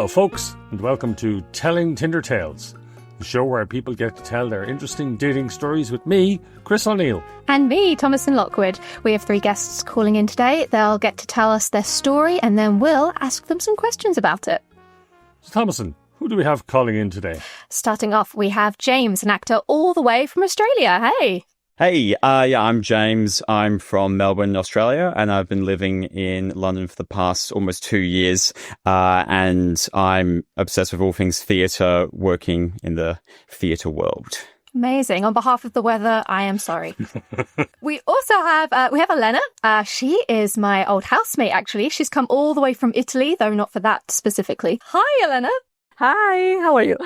Hello, folks, and welcome to Telling Tinder Tales, the show where people get to tell their interesting dating stories with me, Chris O'Neill. And me, Thomasin Lockwood. We have 3 guests calling in today. They'll get to tell us their story, and then we'll ask them some questions about it. So, Thomasin, who do we have calling in today? Starting off, we have James, an actor all the way from Australia. Hey! Hey, I'm James. I'm from Melbourne, Australia, and I've been living in London for the past almost 2 years. And I'm obsessed with all things theatre, working in the theatre world. Amazing. On behalf of the weather, I am sorry. We also have Elena. She is my old housemate, actually. She's come all the way from Italy, though not for that specifically. Hi, Elena. Hi, how are you?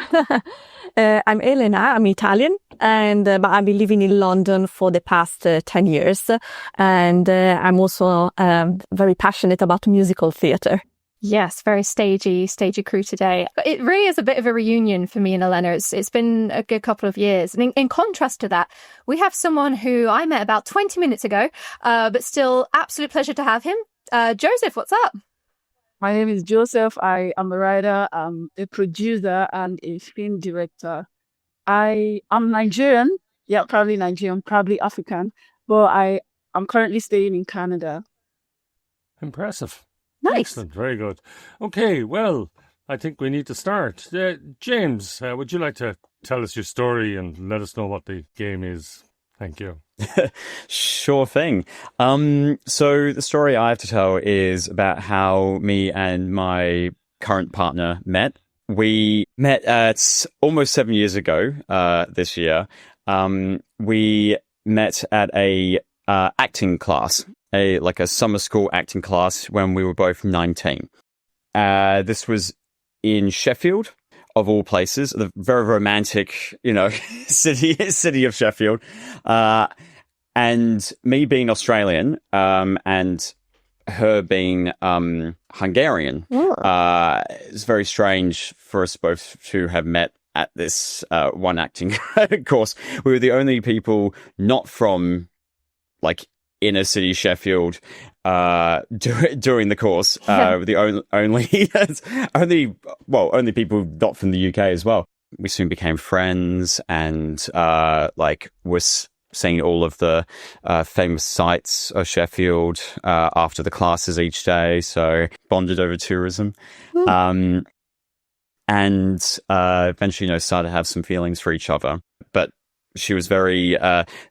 I'm Elena, I'm Italian, and but I've been living in London for the past 10 years, and I'm also very passionate about musical theatre. Yes, very stagey crew today. It really is a bit of a reunion for me and Elena. It's been a good couple of years. And in contrast to that, we have someone who I met about 20 minutes ago, but still absolute pleasure to have him. Joseph, what's up? My name is Joseph. I am a writer, a producer, and a film director. I'm Nigerian. Yeah, probably Nigerian, probably African. But I'm currently staying in Canada. Impressive. Nice. Excellent. Very good. Okay, well, I think we need to start. James, would you like to tell us your story and let us know what the game is? Thank you. Sure thing. So the story I have to tell is about how me and my current partner met. We met almost 7 years ago, this year. We met at a acting class, a summer school acting class when we were both 19. This was in Sheffield, of all places, the very romantic, city of Sheffield. And me being Australian, and her being Hungarian, it's very strange for us both to have met at this one acting course. We were the only people not from inner city Sheffield during the course. The only people not from the UK as well. We soon became friends and was seeing all of the famous sites of Sheffield after the classes each day. So bonded over tourism. And eventually, started to have some feelings for each other. But she was very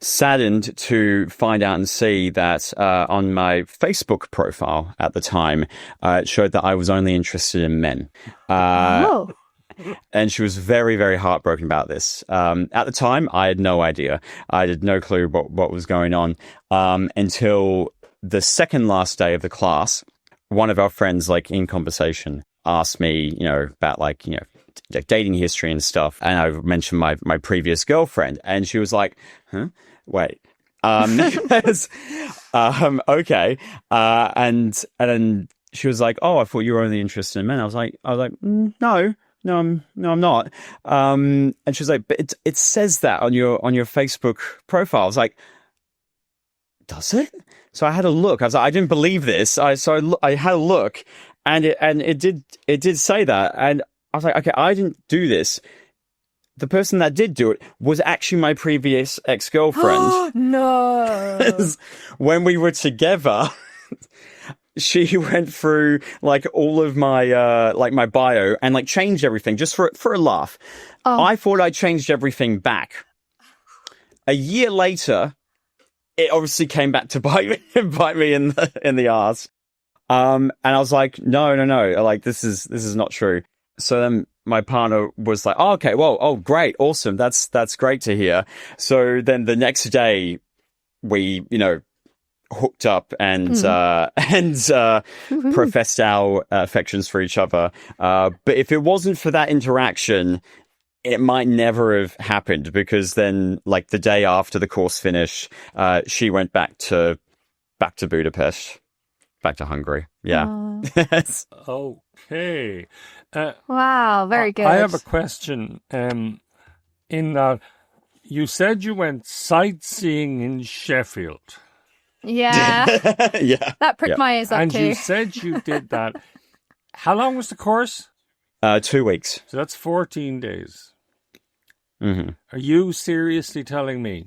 saddened to find out and see that on my Facebook profile at the time, it showed that I was only interested in men. And she was very, very heartbroken about this. At the time, I had no idea. I had no clue what was going on until the second last day of the class. One of our friends, in conversation, asked me, about dating history and stuff. And I mentioned my previous girlfriend, and she was like, huh? Wait. Okay. And then she was like, oh, I thought you were only interested in men. I was like, no, I'm not. And she was like, but it says that on your Facebook profile. I was like, does it? So I had a look. I was like, I didn't believe this. I had a look, and it did say that. And I was like, okay, I didn't do this. The person that did do it was actually my previous ex-girlfriend. No. When we were together, she went through all of my my bio and changed everything just for a laugh. Oh. I thought I changed everything back. A year later, it obviously came back to bite me in the arse. And I was like, no, this is not true. So then my partner was like, oh, okay, well, oh, great, awesome, that's great to hear. So then the next day, we hooked up and professed our affections for each other. But if it wasn't for that interaction, it might never have happened, because then the day after the course finished, she went back to Budapest, back to Hungary. Yeah. Okay. Wow, very good. I have a question. In that you said you went sightseeing in Sheffield. Yeah. Yeah. That pricked my ears up and too. And you said you did that. How long was the course? 2 weeks. So that's 14 days. Mm-hmm. Are you seriously telling me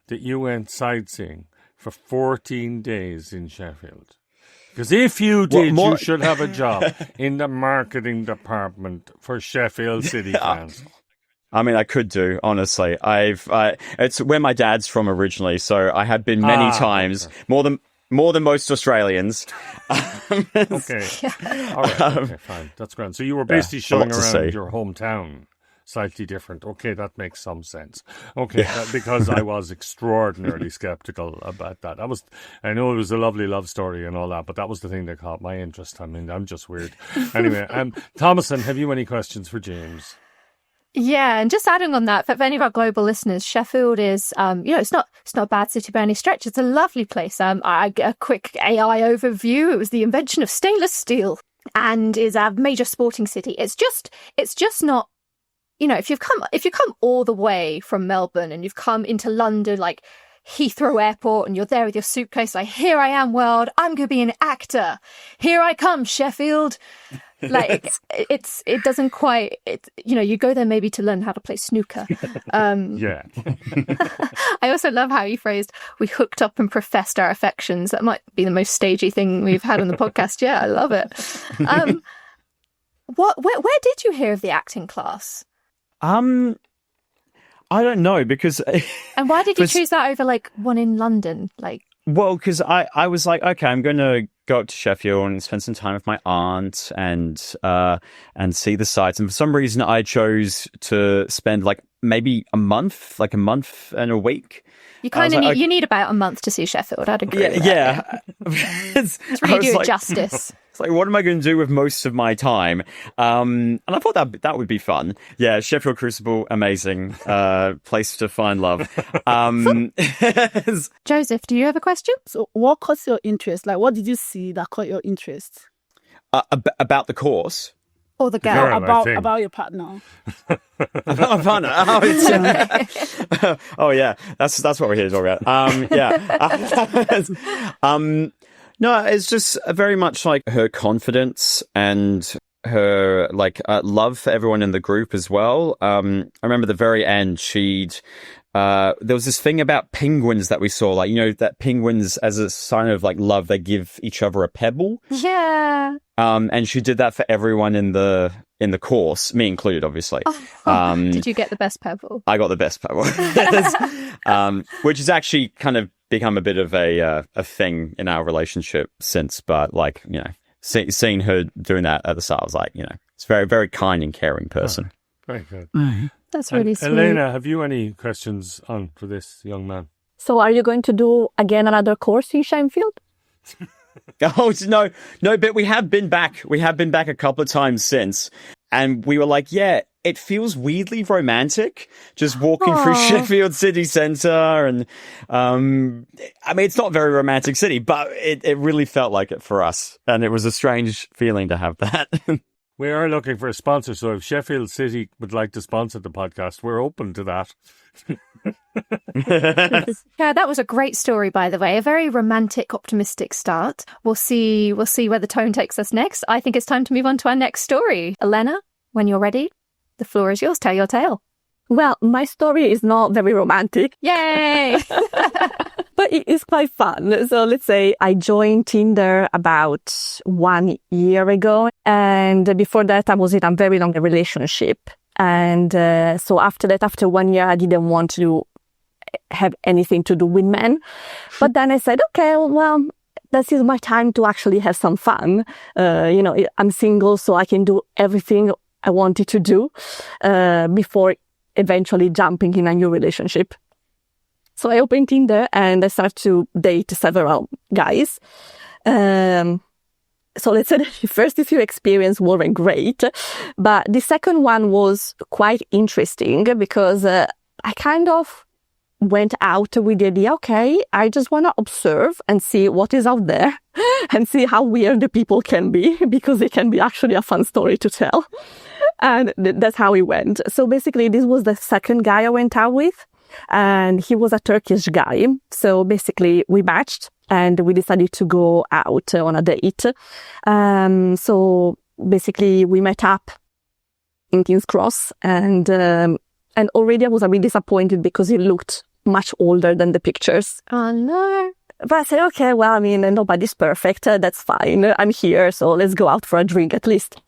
that you went sightseeing for 14 days in Sheffield? Because if you did, you should have a job in the marketing department for Sheffield City Council. I mean, I could do, honestly. It's where my dad's from originally, so I have been many times, okay. more than most Australians. Okay. All right. Okay, fine. That's grand. So you were basically showing around your hometown. Slightly different. Okay, that makes some sense. Okay, because I was extraordinarily skeptical about that. I know it was a lovely love story and all that, but that was the thing that caught my interest. I mean, I'm just weird. Anyway, Thomasin, have you any questions for James? Yeah, and just adding on that, for any of our global listeners, Sheffield is, it's not a bad city by any stretch. It's a lovely place. I get a quick AI overview. It was the invention of stainless steel and is a major sporting city. It's just not. If you've come all the way from Melbourne and you've come into London, like Heathrow Airport, and you're there with your suitcase, like, here I am, world, I'm going to be an actor. Here I come, Sheffield. Like, it doesn't quite, you go there maybe to learn how to play snooker. Yeah. I also love how you phrased, we hooked up and professed our affections. That might be the most stagey thing we've had on the podcast. Yeah, I love it. Where did you hear of the acting class? I don't know, because... And why did you choose that over, like, one in London? Well, because I was like, okay, I'm going to go up to Sheffield and spend some time with my aunt and see the sights. And for some reason, I chose to spend, like, maybe a month and a week. You kind of need about a month to see Sheffield. I'd agree. Yeah. It's really do it justice. It's like, what am I going to do with most of my time? And I thought that would be fun. Yeah, Sheffield Crucible, amazing place to find love. Joseph, do you have a question? So what caught your interest? Like, what did you see that caught your interest? About the course? Or the girl? About your partner. About my partner. Oh yeah, that's what we're here to talk about. No, it's just very much like her confidence and her love for everyone in the group as well. I remember the very end, there was this thing about penguins that we saw, that penguins, as a sign of love, they give each other a pebble. Yeah. And she did that for everyone in the course, me included, obviously. Did you get the best pebble? I got the best pebble, which has actually kind of become a bit of a thing in our relationship since. But seeing her doing that at the start, I was like, it's a very, very kind and caring person. Very good. That's really sweet. Elena, have you any questions for this young man? So are you going to do again another course in Sheffield? Oh, no, but we have been back. We have been back a couple of times since. And we were like, yeah, it feels weirdly romantic just walking through Sheffield city centre. And I mean, it's not a very romantic city, but it really felt like it for us. And it was a strange feeling to have that. We are looking for a sponsor, so if Sheffield City would like to sponsor the podcast, we're open to that. Yeah, that was a great story, by the way. A very romantic, optimistic start. We'll see where the tone takes us next. I think it's time to move on to our next story. Elena, when you're ready, the floor is yours. Tell your tale. Well, my story is not very romantic. Yay! But it is quite fun. So let's say I joined Tinder about 1 year ago. And before that, I was in a very long relationship. And so after that, after 1 year, I didn't want to have anything to do with men. But then I said, okay, well, this is my time to actually have some fun. I'm single, so I can do everything I wanted to do before eventually jumping in a new relationship. So I opened Tinder and I started to date several guys. So let's say the first few experiences weren't great, but the second one was quite interesting because I kind of went out with the idea, okay, I just want to observe and see what is out there and see how weird the people can be, because it can be actually a fun story to tell. And that's how it went. So basically, this was the second guy I went out with, and he was a Turkish guy. So basically, we matched and we decided to go out on a date. So basically, we met up in King's Cross, and already I was a bit disappointed because he looked much older than the pictures. Oh no. But I said, okay, well, I mean, nobody's perfect. That's fine. I'm here, so let's go out for a drink at least.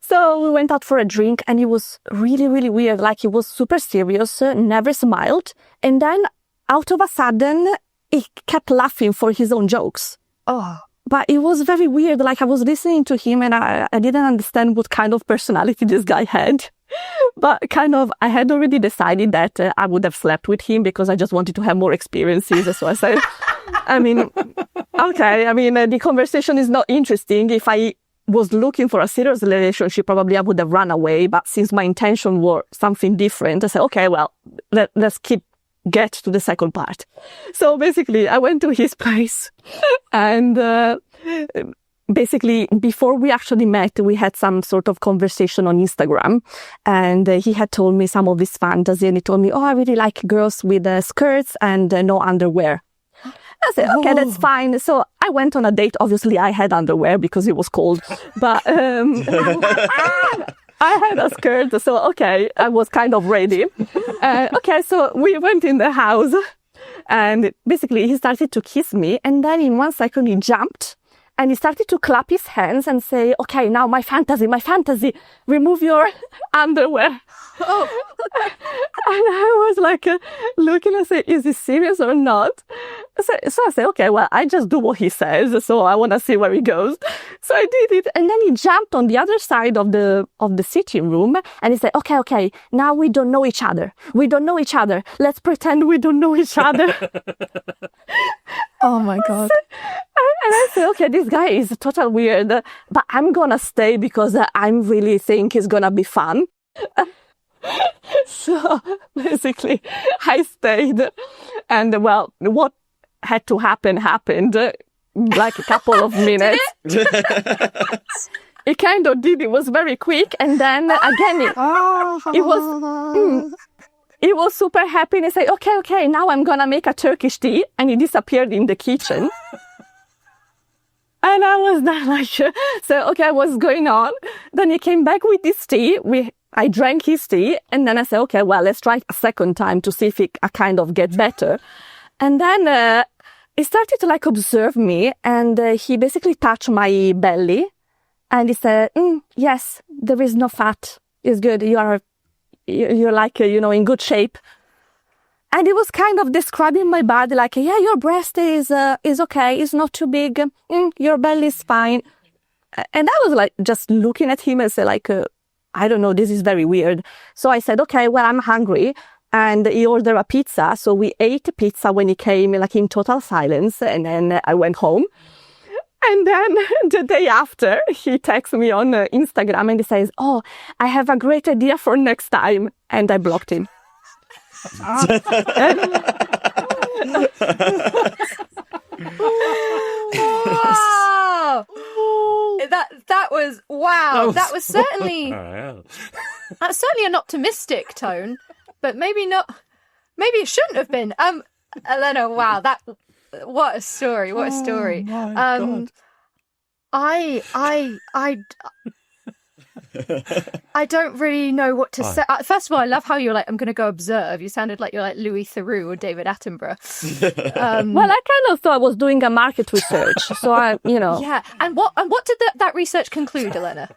So we went out for a drink, and it was really, really weird. Like, he was super serious, never smiled. And then, out of a sudden, he kept laughing for his own jokes. Oh. But it was very weird. Like, I was listening to him, and I didn't understand what kind of personality this guy had. But I had already decided that I would have slept with him because I just wanted to have more experiences. So I said, I mean, okay, I mean, the conversation is not interesting. If I was looking for a serious relationship, probably I would have run away. But since my intention were something different, I said, okay, well, let's get to the second part. So basically, I went to his place and basically, before we actually met, we had some sort of conversation on Instagram, and he had told me some of his fantasy, and he told me, oh, I really like girls with skirts and no underwear. I said, okay, that's fine. So I went on a date. Obviously, I had underwear because it was cold, but I had a skirt. So, okay, I was kind of ready. Okay, so we went in the house, and basically he started to kiss me, and then in 1 second he jumped. And he started to clap his hands and say, okay, now my fantasy, remove your underwear. Oh. And I was like looking and say, is he serious or not? So I said, okay, well, I just do what he says. So I want to see where he goes. So I did it. And then he jumped on the other side of the sitting room. And he said, okay, now we don't know each other. Let's pretend we don't know each other. Oh my God. And I said, okay, this guy is total weird, but I'm going to stay because I really think it's going to be fun. So basically, I stayed. And well, what had to happen happened, like a couple of minutes. It kind of did. It was very quick. And then again, it was super happy. And I said, okay, now I'm going to make a Turkish tea. And he disappeared in the kitchen. And I was there like, so, okay, what's going on? Then he came back with this tea. I drank his tea. And then I said, okay, well, let's try a second time to see if I kind of get better. And then he started to like observe me. And he basically touched my belly. And he said, yes, there is no fat. It's good. You're like, in good shape. And he was kind of describing my body like, yeah, your breast is okay. It's not too big. Your belly is fine. And I was like, just looking at him and say like, I don't know, this is very weird. So I said, okay, well, I'm hungry. And he ordered a pizza. So we ate pizza when he came, like in total silence. And then I went home. And then the day after, he texts me on Instagram and he says, oh, I have a great idea for next time. And I blocked him. Wow. That was wow. That was certainly that's certainly an optimistic tone, but maybe not. Maybe it shouldn't have been. Elena, wow, what a story! What a story! God. I don't really know what to say. First of all, I love how you're like, I'm going to go observe. You sounded like you're like Louis Theroux or David Attenborough. Well, I kind of thought I was doing a market research. So Yeah. And what did that research conclude, Elena?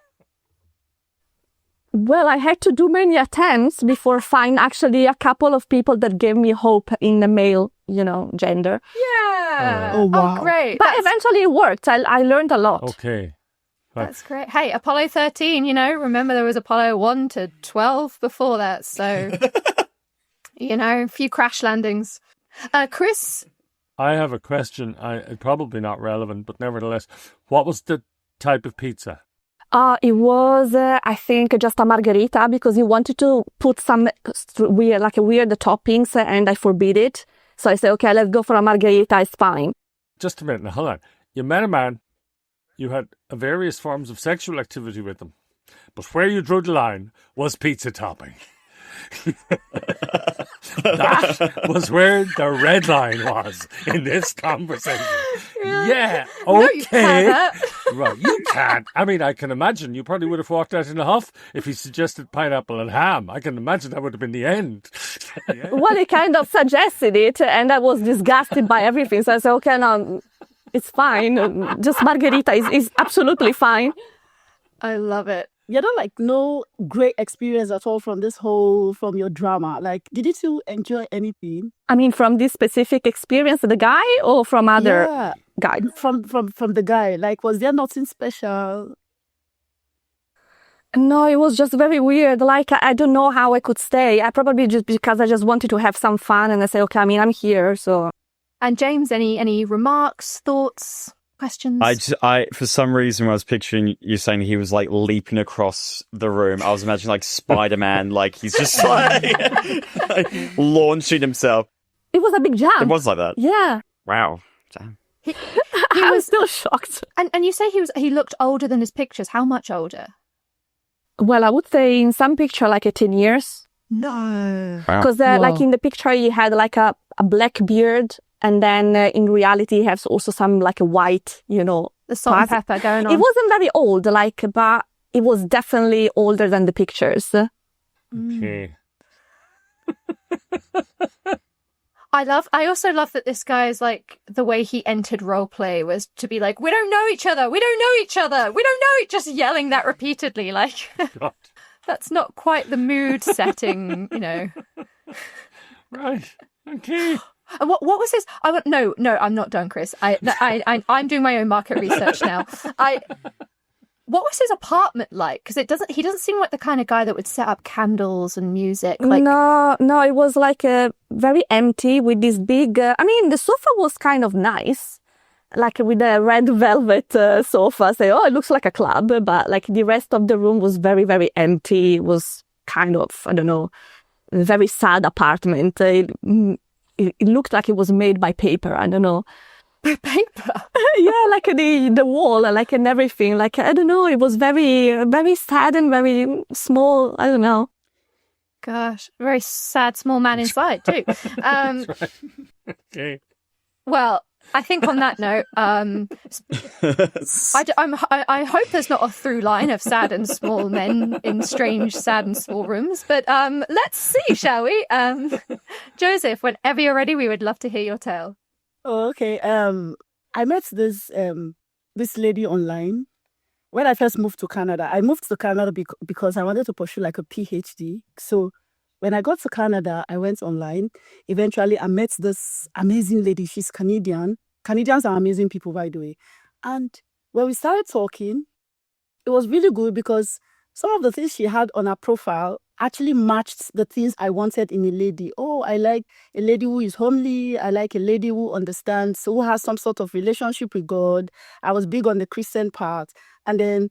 Well, I had to do many attempts before find actually a couple of people that gave me hope in the male, gender. Yeah. Oh, wow. Oh, great. But eventually it worked. I learned a lot. Okay. That's great. Hey, Apollo 13, remember there was Apollo 1 to 12 before that. So, a few crash landings. Chris? I have a question. Probably not relevant, but nevertheless, what was the type of pizza? It was, I think, just a margherita because he wanted to put some weird toppings and I forbid it. So I said, okay, let's go for a margherita. It's fine. Just a minute. Now, hold on. You met a man. You had various forms of sexual activity with them. But where you drew the line was pizza topping. That was where the red line was in this conversation. Yeah, okay. No, you pervert. Right, you can't. I mean, I can imagine you probably would have walked out in a huff if he suggested pineapple and ham. I can imagine that would have been the end. Yeah. Well, he kind of suggested it, and I was disgusted by everything. So I said, okay, no, it's fine. Just margarita is absolutely fine. I love it. You know, like, no great experience at all from your drama. Like, did you enjoy anything? I mean, from this specific experience, the guy, or from other guy? From the guy. Like, was there nothing special? No, it was just very weird. Like, I don't know how I could stay. I probably just because I just wanted to have some fun, and I say, okay, I mean, I'm here, so. And James, any remarks, thoughts? Questions? I for some reason when I was picturing you saying he was like leaping across the room, I was imagining like Spider-Man, like he's just like launching himself. It was a big jump. It was like that. Yeah. Wow. Damn. He was still shocked. And you say he looked older than his pictures. How much older? Well, I would say in some picture like 10 years. No. Because like in the picture he had like a black beard. And then in reality, he has also some like a white, the salt and pepper going on. It wasn't very old, but it was definitely older than the pictures. Okay. I also love that this guy is like, the way he entered roleplay was to be like, we don't know each other. We don't know each other. We don't know it. Just yelling that repeatedly. Like, that's not quite the mood setting, Right. Okay. What was his? No, I'm not done, Chris. I'm doing my own market research now. What was his apartment like? Because he doesn't seem like the kind of guy that would set up candles and music. Like... No, it was like very empty with this big. The sofa was kind of nice, like with a red velvet sofa. Say, it looks like a club, but like the rest of the room was very, very empty. It was kind of, I don't know, a very sad apartment. It looked like it was made by paper. I don't know. By paper? Yeah, like the wall, like and everything. Like, I don't know. It was very, very sad and very small. I don't know. Gosh, very sad small man inside too. That's right. Okay. Well, I think on that note, I hope there's not a through line of sad and small men in strange, sad and small rooms. But let's see, shall we? Joseph, whenever you're ready, we would love to hear your tale. Oh, okay. I met this lady online when I first moved to Canada. I moved to Canada because I wanted to pursue like a PhD. So when I got to Canada, I went online. Eventually, I met this amazing lady. She's Canadian. Canadians are amazing people, by the way. And when we started talking, it was really good because some of the things she had on her profile actually matched the things I wanted in a lady. Oh, I like a lady who is homely. I like a lady who understands, who has some sort of relationship with God. I was big on the Christian part. And then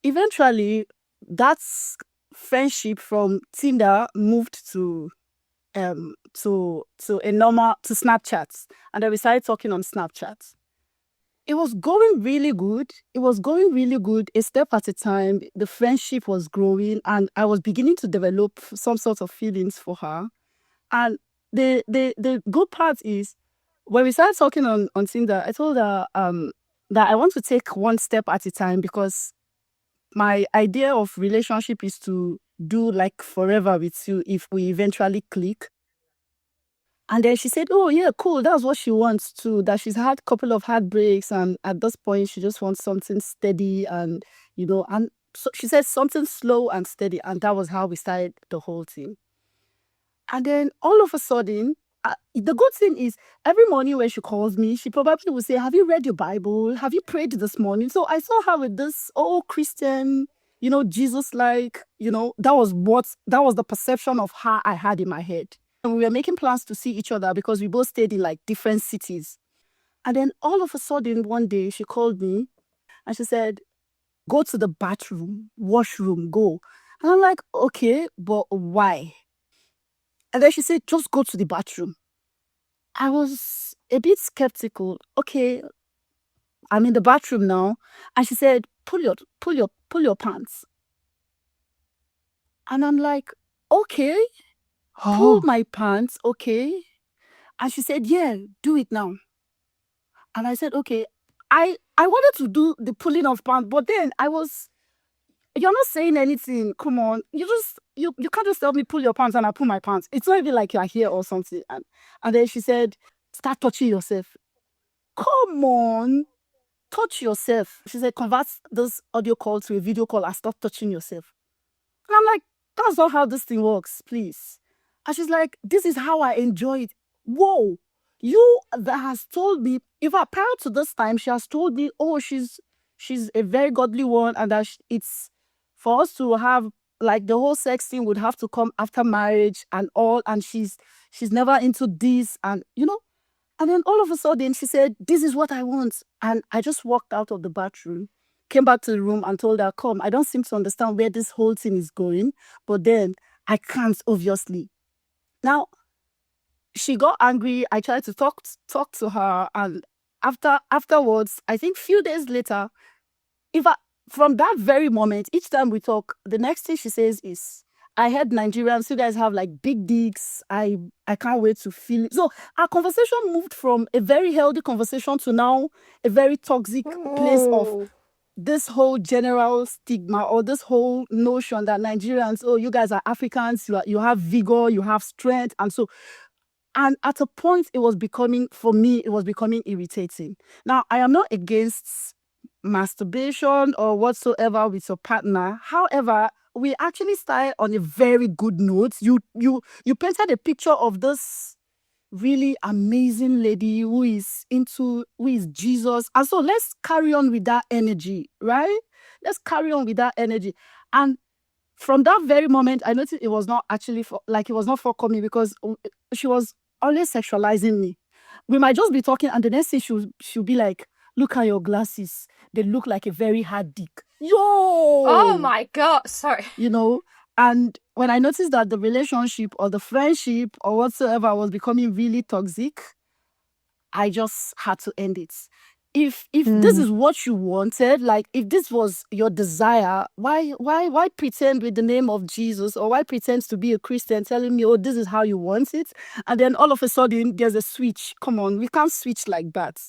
eventually, that's friendship from Tinder moved to Snapchat, and then we started talking on Snapchat. It was going really good. A step at a time. The friendship was growing, and I was beginning to develop some sort of feelings for her. And the good part is, when we started talking on Tinder, I told her that I want to take one step at a time because my idea of relationship is to do like forever with you if we eventually click. And then she said, oh yeah, cool. That's what she wants too. That she's had a couple of heartbreaks, and at this point she just wants something steady and and so she said something slow and steady, and that was how we started the whole thing. And then all of a sudden, the good thing is every morning when she calls me, she probably will say, have you read your Bible? Have you prayed this morning? So I saw her with this Christian, Jesus-like, that was the perception of her I had in my head. And we were making plans to see each other because we both stayed in like different cities. And then all of a sudden one day she called me and she said, go to the bathroom, washroom, go. And I'm like, okay, but why? And then she said, just go to the bathroom. I was a bit skeptical. Okay, I'm in the bathroom now. And she said, pull your pants. And I'm like, okay, pull my pants, okay. And she said, yeah, do it now. And I said, okay, I wanted to do the pulling of pants, but then you're not saying anything. Come on. You can't just tell me pull your pants and I pull my pants. It's not even like you're here or something. And then she said, start touching yourself. Come on. Touch yourself. She said, convert this audio call to a video call and stop touching yourself. And I'm like, that's not how this thing works, please. And she's like, this is how I enjoy it. Whoa. You that has told me, if I prior to this time, she has told me, oh, she's a very godly one, and that it's for us to have, like, the whole sex thing would have to come after marriage and all, and she's never into this, and and then all of a sudden she said, this is what I want. And I just walked out of the bathroom, came back to the room and told her, come, I don't seem to understand where this whole thing is going, but then I can't, obviously. Now, she got angry. I tried to talk to her, and afterwards, I think few days later, from that very moment, each time we talk, the next thing she says is, I heard Nigerians, you guys have like big dicks. I can't wait to feel it. So our conversation moved from a very healthy conversation to now a very toxic place of this whole general stigma, or this whole notion that Nigerians, oh, you guys are Africans, you have vigor, you have strength. And at a point, it was becoming irritating. Now, I am not against masturbation or whatsoever with your partner. However, we actually started on a very good note. You painted a picture of this really amazing lady who is Jesus. And so let's carry on with that energy, right? Let's carry on with that energy. And from that very moment, I noticed it was not actually it was not forthcoming, because she was always sexualizing me. We might just be talking, and the next thing she'll be like, look at your glasses. They look like a very hard dick. Yo! Oh my God, sorry. And when I noticed that the relationship or the friendship or whatsoever was becoming really toxic, I just had to end it. If this is what you wanted, like if this was your desire, why pretend with the name of Jesus, or why pretend to be a Christian telling me, oh, this is how you want it? And then all of a sudden there's a switch. Come on, we can't switch like that.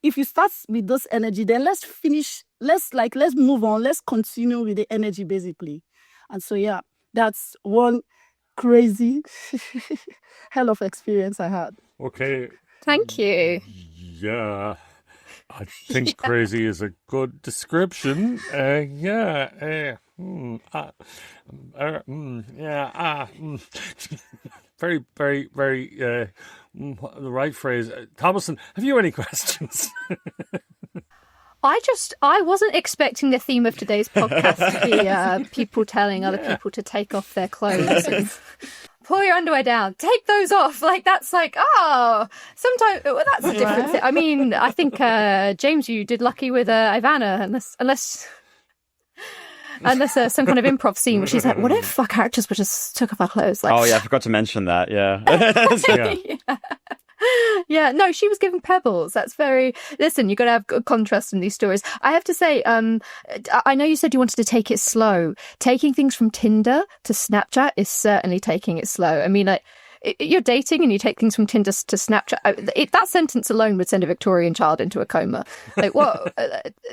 If you start with this energy, then let's finish. Let's move on. Let's continue with the energy, basically. And so, yeah, that's one crazy hell of experience I had. Okay. Thank you. Yeah. I think crazy is a good description. Very, very, very, the right phrase. Thomasin, have you any questions? I wasn't expecting the theme of today's podcast to be people telling other people to take off their clothes and pull your underwear down, take those off. Like, that's like, sometimes that's a different thing. I mean, I think, James, you did lucky with Ivana, unless some kind of improv scene where she's like, what if our characters were just took off our clothes? Like, oh, yeah, I forgot to mention that, yeah. Yeah, no, she was given Pebbles. That's very... Listen, you've got to have good contrast in these stories. I have to say, I know you said you wanted to take it slow. Taking things from Tinder to Snapchat is certainly taking it slow. I mean, like, you're dating and you take things from Tinder to Snapchat. That sentence alone would send a Victorian child into a coma. Like, what?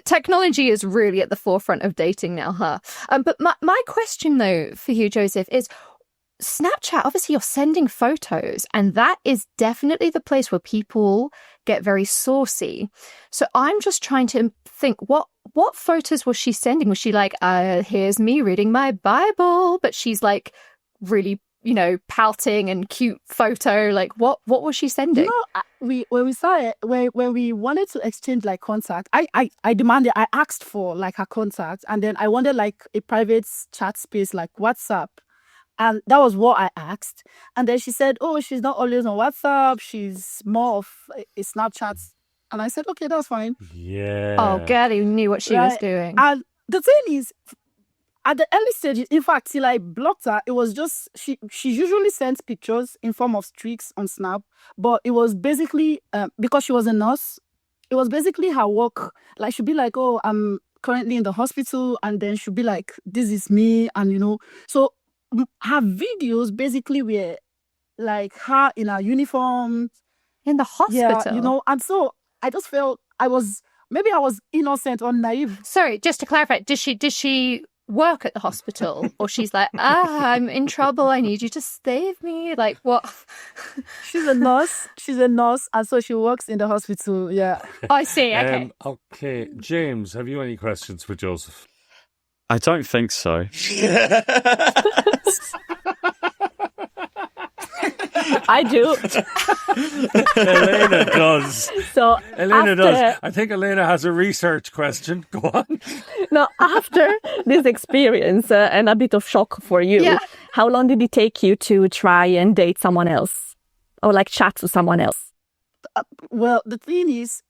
Technology is really at the forefront of dating now, huh? But my question, though, for you, Joseph, is... Snapchat, obviously you're sending photos, and that is definitely the place where people get very saucy. So I'm just trying to think, what photos was she sending? Was she like, here's me reading my Bible, but she's like really, pouting and cute photo? Like, what was she sending? When we saw it, when we wanted to exchange like contact, I asked for like her contact, and then I wanted like a private chat space like WhatsApp. And that was what I asked. And then she said, oh, she's not always on WhatsApp. She's more of a Snapchat. And I said, okay, that's fine. Yeah. Oh, girl, you knew what she was doing. And the thing is, at the early stages, in fact, till I blocked her, it was just, she usually sends pictures in form of streaks on Snap. But it was basically, because she was a nurse, it was basically her work. Like, she'd be like, oh, I'm currently in the hospital. And then she'd be like, this is me. And, so her videos basically were like her in her uniform in the hospital. Yeah, and so I just felt maybe I was innocent or naive. Sorry, just to clarify, does she work at the hospital, or she's like, I'm in trouble, I need you to save me? Like, what? She's a nurse, and so she works in the hospital. Yeah. I see. Okay. Okay, James, have you any questions for Joseph? I don't think so. I do. Elena does. So Elena does. I think Elena has a research question. Go on. Now, after this experience and a bit of shock for you, how long did it take you to try and date someone else or like chat to someone else? Well, the thing is,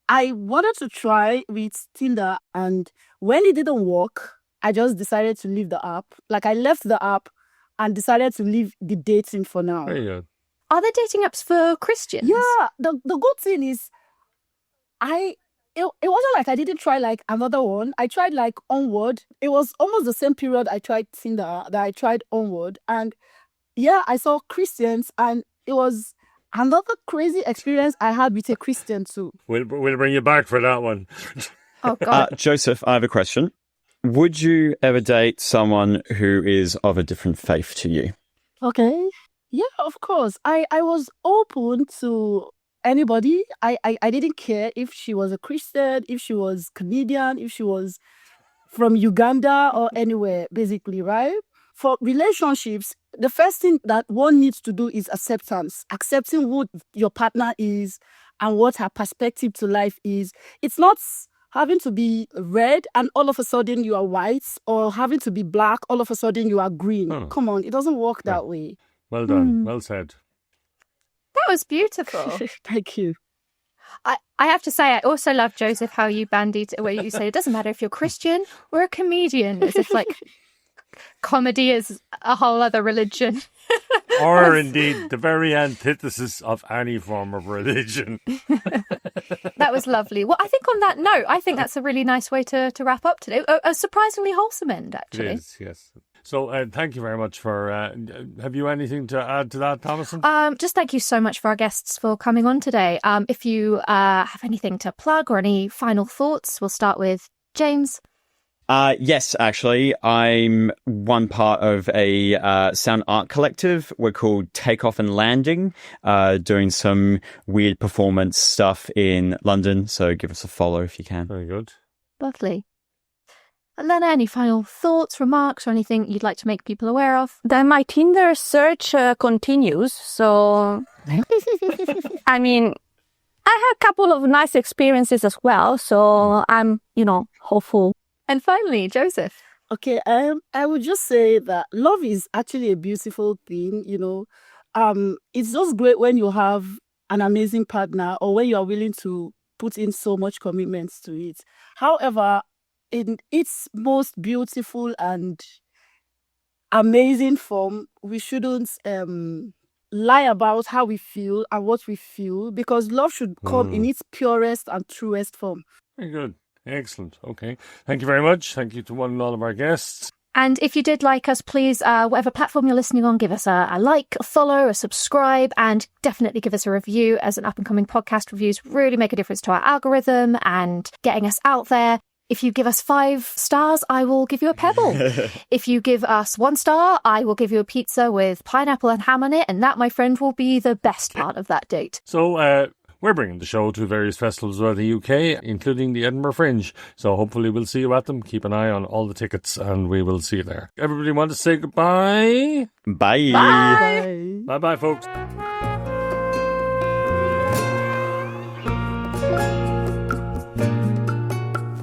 I wanted to try with Tinder, and when it didn't work, I just decided to leave the app. Like, I left the app and decided to leave the dating for now. Very good. Are there dating apps for Christians? Yeah, the good thing is, it wasn't like I didn't try like another one. I tried like Onward. It was almost the same period I tried Tinder that I tried Onward. And yeah, I saw Christians, and it was another crazy experience I had with a Christian too. We'll bring you back for that one. Oh, God. Joseph, I have a question. Would you ever date someone who is of a different faith to you? Okay. Yeah, of course. I was open to anybody. I didn't care if she was a Christian, if she was Canadian, if she was from Uganda or anywhere, basically, right? For relationships, the first thing that one needs to do is acceptance. Accepting who your partner is and what her perspective to life is. It's not having to be red and all of a sudden you are white, or having to be black, all of a sudden you are green. Oh. Come on, it doesn't work that way. Well done. Well said. That was beautiful. Thank you. I have to say, I also love, Joseph, how you bandied where you say it doesn't matter if you're Christian or a comedian, as if like comedy is a whole other religion. Or indeed the very antithesis of any form of religion. That was lovely. Well, I think on that note, I think that's a really nice way to wrap up today. A surprisingly wholesome end, actually. It is, yes. So thank you very much for... have you anything to add to that, Thomasin? Just thank you so much for our guests for coming on today. If you have anything to plug or any final thoughts, we'll start with James. Yes, actually. I'm one part of a sound art collective. We're called Takeoff and Landing, doing some weird performance stuff in London. So give us a follow if you can. Very good. Lovely. Elena, any final thoughts, remarks, or anything you'd like to make people aware of? Then my Tinder search continues. So, I mean, I had a couple of nice experiences as well. So I'm, hopeful. And finally, Joseph. Okay, I would just say that love is actually a beautiful thing, It's just great when you have an amazing partner or when you are willing to put in so much commitment to it. However, in its most beautiful and amazing form, we shouldn't lie about how we feel and what we feel, because love should come in its purest and truest form. Very good. Excellent. Okay. Thank you very much. Thank you to one and all of our guests. And if you did like us, please, whatever platform you're listening on, give us a like, a follow, a subscribe, and definitely give us a review. As an up-and-coming podcast, reviews really make a difference to our algorithm and getting us out there. If you give us 5 stars, I will give you a pebble. If you give us 1 star, I will give you a pizza with pineapple and ham on it. And that, my friend, will be the best part of that date. So, we're bringing the show to various festivals around the UK, including the Edinburgh Fringe. So hopefully we'll see you at them. Keep an eye on all the tickets and we will see you there. Everybody want to say goodbye? Bye. Bye. Bye-bye, folks.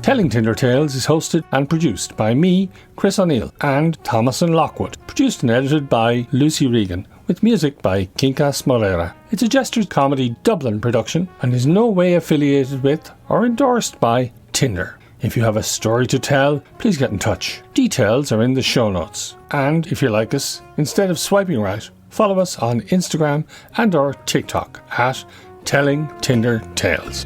Telling Tinder Tales is hosted and produced by me, Chris O'Neill, and Thomasin Lockwood. Produced and edited by Lucy Regan, with music by Kinkas Moreira. It's a Jesters Comedy Dublin production and is no way affiliated with or endorsed by Tinder. If you have a story to tell, please get in touch. Details are in the show notes. And if you like us, instead of swiping right, follow us on Instagram and or TikTok at Telling Tinder Tales.